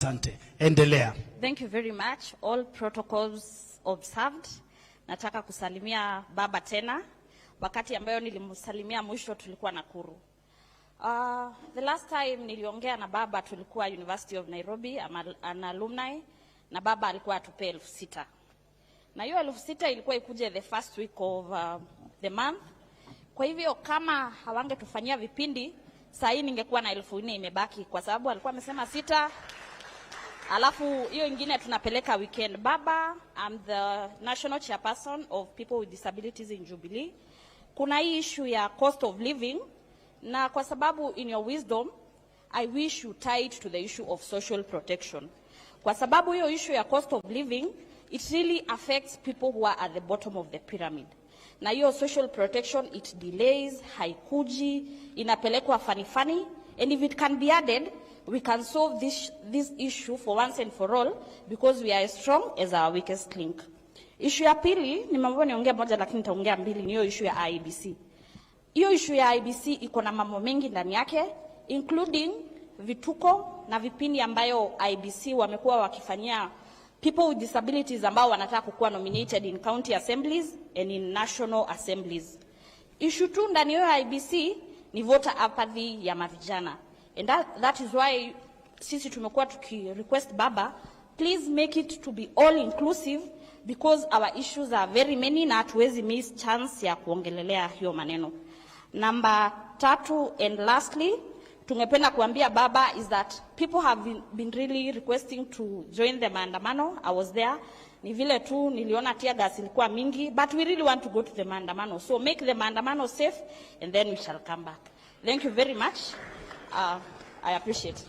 Asante. Endelea. Thank you very much. All protocols observed. Nataka kusalimia baba tena. Wakati ambayo nilimsalimia mwisho tulikuwa Nakuru. The last time niliongea na baba tulikuwa University of Nairobi, an alumni, na baba alikuwa atupe 6,000. Na hiyo 6,000 ilikuwa ikuje the first week of the month. Kwa hivyo kama hawangetufanyia vipindi, saa hii ningekuwa na 4,000 imebaki kwa sababu alikuwa amesema 6. Alafu hiyo ingine tunapeleka weekend. Baba, I'm the national chairperson of people with disabilities in Jubilee. Kuna hii issue ya cost of living, na kwa sababu in your wisdom, I wish you tie it to the issue of social protection. Kwa sababu hiyo issue ya cost of living, it really affects people who are at the bottom of the pyramid. Na hiyo social protection, it delays, haikuji, inapelekwa fani, and if it can be added, we can solve this issue for once and for all, because we are as strong as our weakest link. Issue ya pili, nimeambiwa niongea moja lakini nitaongea mbili, ni hiyo issue ya IEBC. Hiyo issue ya IEBC iko na mambo mengi ndani yake, including vituko na vipindi ambayo IEBC wamekuwa wakifanyia people with disabilities ambao wanataka kukuwa nominated in county assemblies and in national assemblies. Issue 2 ndani ya IEBC ni voter apathy ya mavijana. And that is why sisi tumekuwa tuki-request baba, please make it to be all inclusive, because our issues are very many na hatuwezi miss chance ya kuongelelea hiyo maneno. Number 3 and lastly, tungependa kuambia baba is that people have been really requesting to join the maandamano. I was there. Ni vile tu niliona tear gas ilikuwa mingi, but we really want to go to the maandamano. So make the maandamano safe and then we shall come back. Thank you very much. I appreciate it.